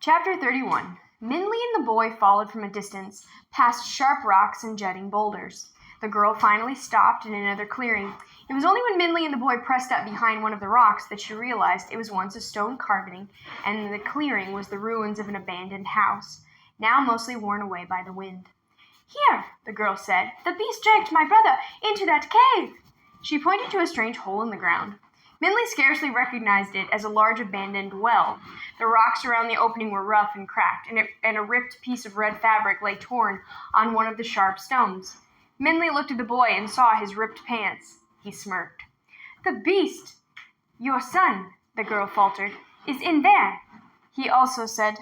Chapter 31. Minli and the boy followed from a distance, past sharp rocks and jutting boulders. The girl finally stopped in another clearing. It was only when Minli and the boy pressed up behind one of the rocks that she realized it was once a stone carving, and the clearing was the ruins of an abandoned house, now mostly worn away by the wind. "Here," the girl said, "the beast dragged my brother into that cave." She pointed to a strange hole in the ground. Minli scarcely recognized it as a large abandoned well. The rocks around the opening were rough and cracked, and a ripped piece of red fabric lay torn on one of the sharp stones. Minli looked at the boy and saw his ripped pants. He smirked. "The beast, your son," the girl faltered, "is in there." He also said,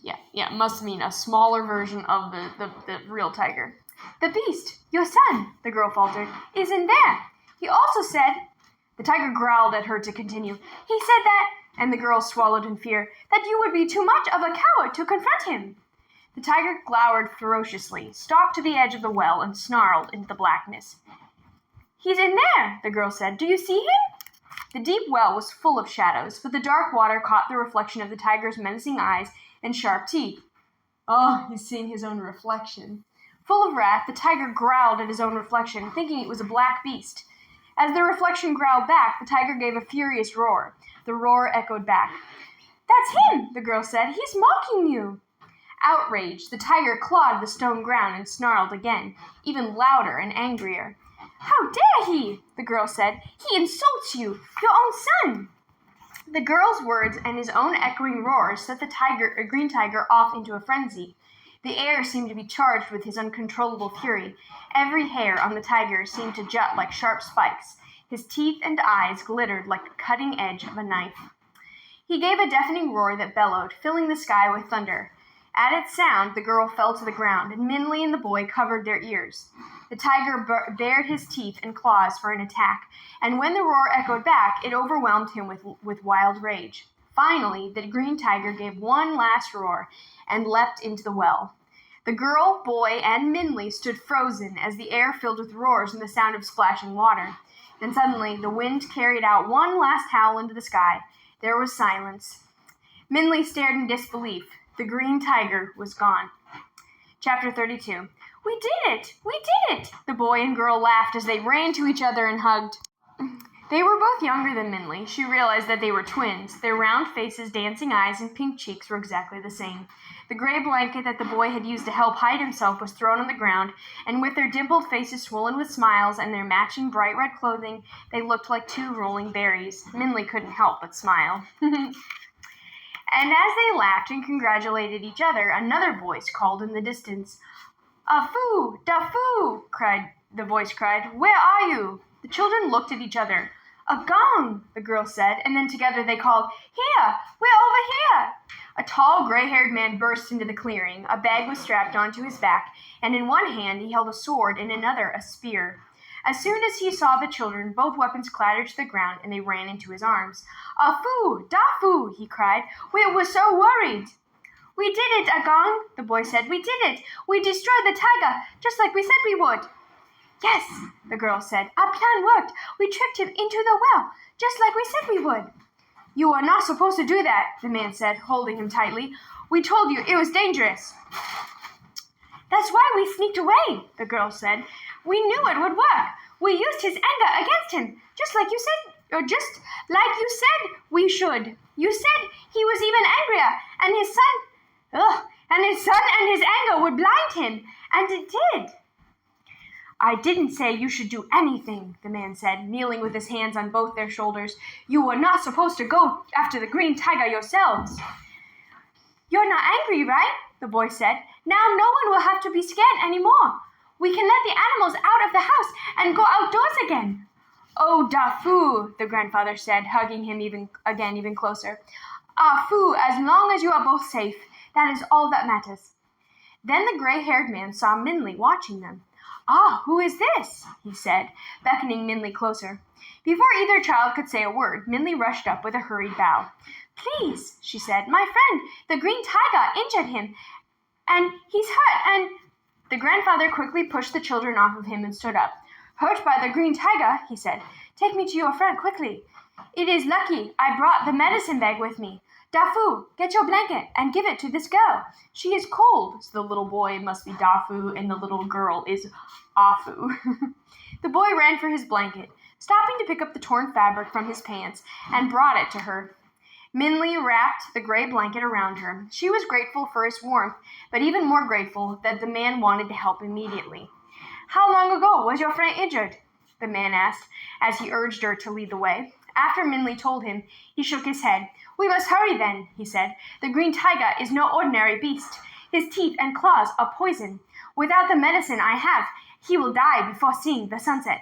yeah, must mean a smaller version of the real tiger. "The beast, your son," the girl faltered, "is in there. He also said..." The tiger growled at her to continue. "He said that," and the girl swallowed in fear, "that you would be too much of a coward to confront him." The tiger glowered ferociously, stalked to the edge of the well, and snarled into the blackness. "He's in there," the girl said. "Do you see him?" The deep well was full of shadows, but the dark water caught the reflection of the tiger's menacing eyes and sharp teeth. Oh, he's seen his own reflection. Full of wrath, the tiger growled at his own reflection, thinking it was a black beast. As the reflection growled back, the tiger gave a furious roar. The roar echoed back. "That's him," the girl said. "He's mocking you." Outraged, the tiger clawed the stone ground and snarled again, even louder and angrier. "How dare he?" the girl said. "He insults you, your own son." The girl's words and his own echoing roars set the green tiger off into a frenzy. The air seemed to be charged with his uncontrollable fury. Every hair on the tiger seemed to jut like sharp spikes. His teeth and eyes glittered like the cutting edge of a knife. He gave a deafening roar that bellowed, filling the sky with thunder. At its sound, the girl fell to the ground, and Minli and the boy covered their ears. The tiger bared his teeth and claws for an attack, and when the roar echoed back, it overwhelmed him with wild rage. Finally, the green tiger gave one last roar and leapt into the well. The girl, boy, and Minli stood frozen as the air filled with roars and the sound of splashing water. Then suddenly, the wind carried out one last howl into the sky. There was silence. Minli stared in disbelief. The green tiger was gone. Chapter 32. "We did it! We did it!" The boy and girl laughed as they ran to each other and hugged. They were both younger than Minli. She realized that they were twins. Their round faces, dancing eyes, and pink cheeks were exactly the same. The gray blanket that the boy had used to help hide himself was thrown on the ground, and with their dimpled faces swollen with smiles and their matching bright red clothing, they looked like two rolling berries. Minli couldn't help but smile. And as they laughed and congratulated each other, another voice called in the distance. "Afu! Dafu!" the voice cried. "Where are you?" The children looked at each other. "A gong," the girl said, and then together they called, "Here! We're over here!" A tall, gray-haired man burst into the clearing. A bag was strapped onto his back, and in one hand he held a sword, and in another a spear. As soon as he saw the children, both weapons clattered to the ground, and they ran into his arms. "Afu! Dafu!" he cried. "We were so worried." "We did it, Agong," the boy said. "We did it. We destroyed the tiger, just like we said we would." "Yes," the girl said. "Our plan worked. We tricked him into the well, just like we said we would." "You were not supposed to do that," the man said, holding him tightly. "We told you it was dangerous." "That's why we sneaked away," the girl said. "We knew it would work. We used his anger against him, just like you said we should. You said he was even angrier, and his son and his anger would blind him, and it did." "I didn't say you should do anything," the man said, kneeling with his hands on both their shoulders. "You were not supposed to go after the green tiger yourselves." "You're not angry, right?" the boy said. "Now no one will have to be scared anymore. We can let the animals out of the house and go outdoors again." "Oh, Dafu," the grandfather said, hugging him even closer. "Afu, as long as you are both safe, that is all that matters." Then the gray-haired man saw Minli watching them. "Ah, who is this?" he said, beckoning Minli closer. Before either child could say a word, Minli rushed up with a hurried bow. "Please," she said, "my friend, the green tiger injured him, and he's hurt, and..." The grandfather quickly pushed the children off of him and stood up. "Hurt by the green tiger," he said. "Take me to your friend quickly. It is lucky I brought the medicine bag with me. Dafu, get your blanket and give it to this girl. She is cold. So the little boy must be Dafu and the little girl is Afu. The boy ran for his blanket, stopping to pick up the torn fabric from his pants, and brought it to her. Minli wrapped the gray blanket around her. She was grateful for his warmth, but even more grateful that the man wanted to help immediately. How long ago was your friend injured? The man asked, as he urged her to lead the way. After Minli told him, he shook his head. We must hurry then, he said. The green tiger is no ordinary beast. His teeth and claws are poison. Without the medicine I have, he will die before seeing the sunset.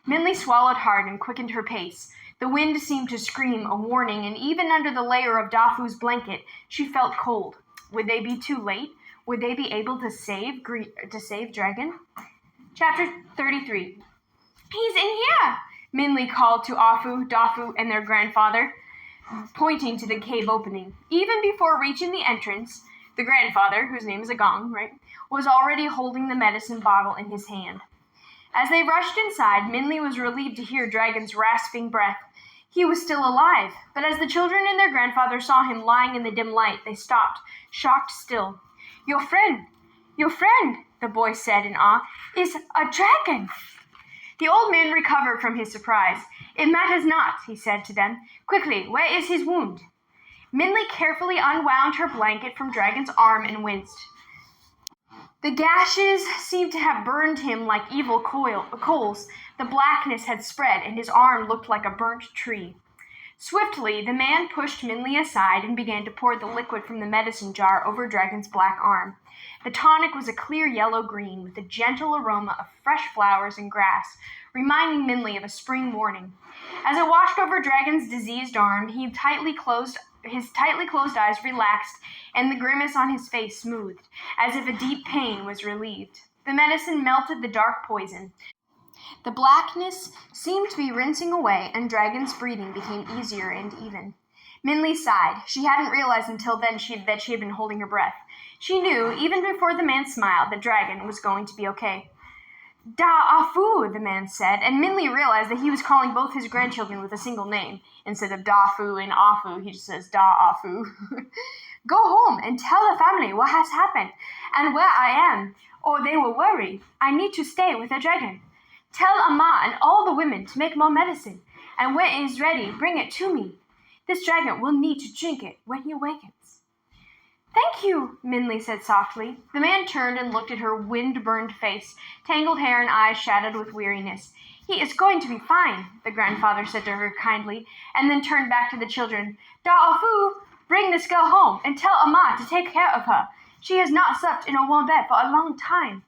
Minli swallowed hard and quickened her pace. The wind seemed to scream a warning, and even under the layer of Dafu's blanket, she felt cold. Would they be too late? Would they be able to save Dragon? Chapter 33. He's in here, Minli called to Afu, Dafu, and their grandfather, pointing to the cave opening. Even before reaching the entrance, the grandfather, whose name is Agong, was already holding the medicine bottle in his hand. As they rushed inside, Minli was relieved to hear Dragon's rasping breath. He was still alive, but as the children and their grandfather saw him lying in the dim light, they stopped, shocked still. Your friend, the boy said in awe, is a dragon. The old man recovered from his surprise. It matters not, he said to them. Quickly, where is his wound? Minli carefully unwound her blanket from Dragon's arm and winced. The gashes seemed to have burned him like evil coals. The blackness had spread, and his arm looked like a burnt tree. Swiftly, the man pushed Minli aside and began to pour the liquid from the medicine jar over Dragon's black arm. The tonic was a clear yellow-green with a gentle aroma of fresh flowers and grass, reminding Minli of a spring morning. As it washed over Dragon's diseased arm, his tightly closed eyes relaxed and the grimace on his face smoothed, as if a deep pain was relieved. The medicine melted the dark poison. The blackness seemed to be rinsing away, and Dragon's breathing became easier and even. Minli sighed. She hadn't realized until then that she had been holding her breath. She knew, even before the man smiled, that Dragon was going to be okay. Da-afu, the man said, and Minli realized that he was calling both his grandchildren with a single name. Instead of Dafu and Afu, he just says Da-afu. Go home and tell the family what has happened and where I am, or they will worry. I need to stay with the dragon. Tell Amma and all the women to make more medicine, and when it is ready, bring it to me. This dragon will need to drink it when he awakens. Thank you, Minli said softly. The man turned and looked at her wind-burned face, tangled hair and eyes shadowed with weariness. He is going to be fine, the grandfather said to her kindly, and then turned back to the children. Da-afu, bring this girl home and tell Amma to take care of her. She has not slept in a warm bed for a long time.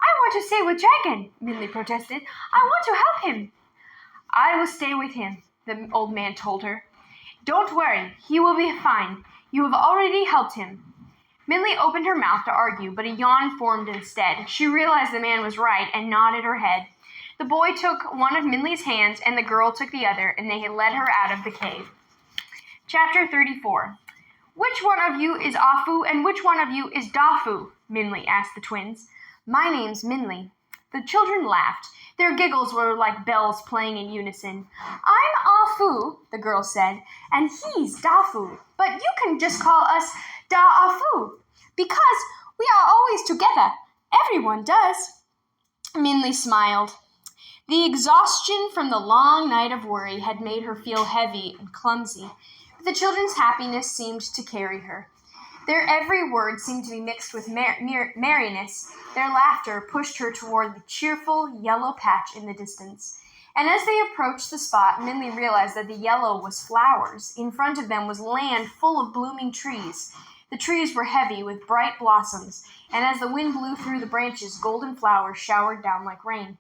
I want to stay with Dragon, Minli protested. I want to help him. I will stay with him, the old man told her. Don't worry, he will be fine. You have already helped him. Minli opened her mouth to argue, but a yawn formed instead. She realized the man was right and nodded her head. The boy took one of Minli's hands and the girl took the other, and they had led her out of the cave. Chapter 34. Which one of you is Afu and which one of you is Dafu? Minli asked the twins. My name's Minli. The children laughed. Their giggles were like bells playing in unison. I'm Afu, the girl said, and he's Dafu. But you can just call us Da-afu, because we are always together. Everyone does. Minli smiled. The exhaustion from the long night of worry had made her feel heavy and clumsy, but the children's happiness seemed to carry her. Their every word seemed to be mixed with merriness. Their laughter pushed her toward the cheerful yellow patch in the distance. And as they approached the spot, Minli realized that the yellow was flowers. In front of them was land full of blooming trees. The trees were heavy with bright blossoms, and as the wind blew through the branches, golden flowers showered down like rain.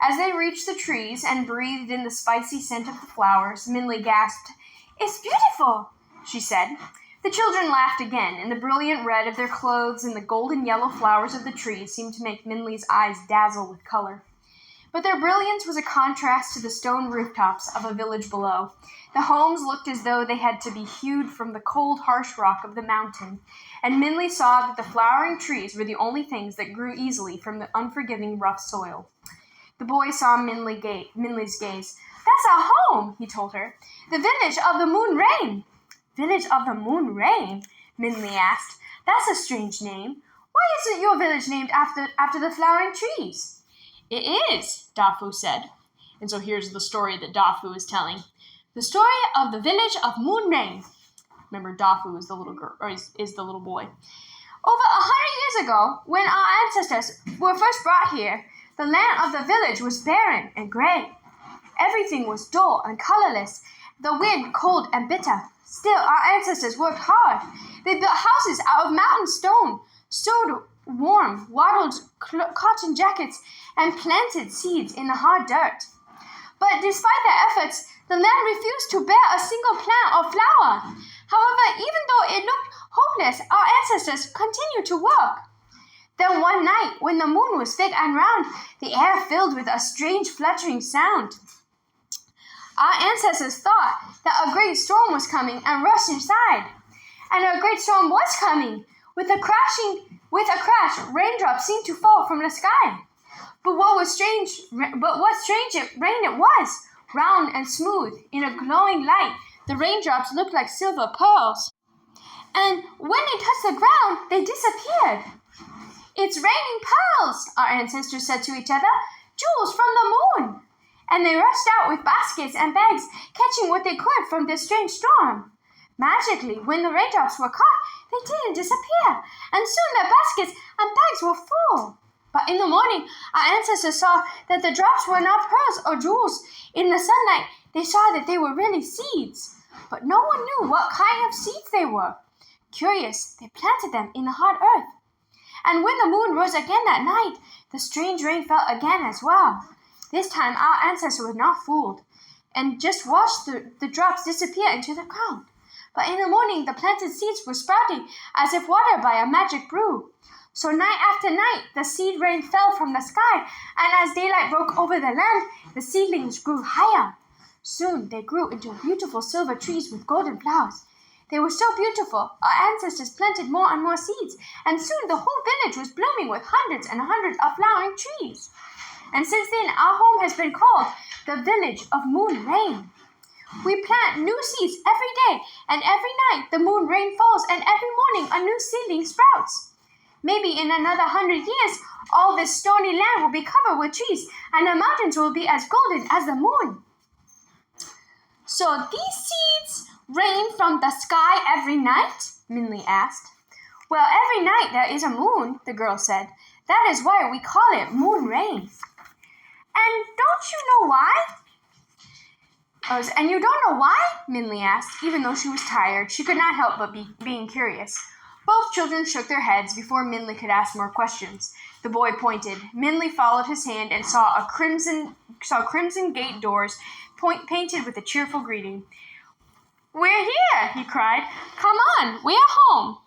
As they reached the trees and breathed in the spicy scent of the flowers, Minli gasped, "It's beautiful," she said. The children laughed again, and the brilliant red of their clothes and the golden yellow flowers of the trees seemed to make Minli's eyes dazzle with color. But their brilliance was a contrast to the stone rooftops of a village below. The homes looked as though they had to be hewed from the cold, harsh rock of the mountain, and Minli saw that the flowering trees were the only things that grew easily from the unforgiving, rough soil. The boy saw Minli's gaze. "That's our home," he told her. "The village of the moon rain." Village of the Moon Rain? Minli asked. That's a strange name. Why isn't your village named after the flowering trees? It is, Dafu said. And so here's the story that Dafu is telling. The story of the village of Moon Rain. Remember, Dafu is the little girl, or is the little boy. Over 100 years ago, when our ancestors were first brought here, the land of the village was barren and gray. Everything was dull and colorless, the wind cold and bitter. Still, our ancestors worked hard. They built houses out of mountain stone, sewed warm, wadded cotton jackets, and planted seeds in the hard dirt. But despite their efforts, the land refused to bear a single plant or flower. However, even though it looked hopeless, our ancestors continued to work. Then one night, when the moon was big and round, the air filled with a strange fluttering sound. Our ancestors thought that a great storm was coming and rushed inside. And a great storm was coming. With a crash, raindrops seemed to fall from the sky. But what strange rain it was, round and smooth, in a glowing light. The raindrops looked like silver pearls. And when they touched the ground, they disappeared. It's raining pearls, our ancestors said to each other, jewels from the moon. And they rushed out with baskets and bags, catching what they could from this strange storm. Magically, when the raindrops were caught, they didn't disappear, and soon their baskets and bags were full. But in the morning, our ancestors saw that the drops were not pearls or jewels. In the sunlight, they saw that they were really seeds. But no one knew what kind of seeds they were. Curious, they planted them in the hard earth. And when the moon rose again that night, the strange rain fell again as well. This time, our ancestors were not fooled, and just watched the drops disappear into the ground. But in the morning, the planted seeds were sprouting as if watered by a magic brew. So night after night, the seed rain fell from the sky, and as daylight broke over the land, the seedlings grew higher. Soon they grew into beautiful silver trees with golden flowers. They were so beautiful, our ancestors planted more and more seeds, and soon the whole village was blooming with hundreds and hundreds of flowering trees. And since then, our home has been called the Village of Moon Rain. We plant new seeds every day, and every night the moon rain falls, and every morning a new seedling sprouts. Maybe in another 100 years, all this stony land will be covered with trees, and the mountains will be as golden as the moon. So these seeds rain from the sky every night? Minli asked. Well, every night there is a moon, the girl said. That is why we call it moon rain. And don't you know why? And you don't know why? Minli asked. Even though she was tired, she could not help but being curious. Both children shook their heads before Minli could ask more questions. The boy pointed. Minli followed his hand and saw crimson gate doors painted with a cheerful greeting. "We're here," he cried. "Come on, we're home."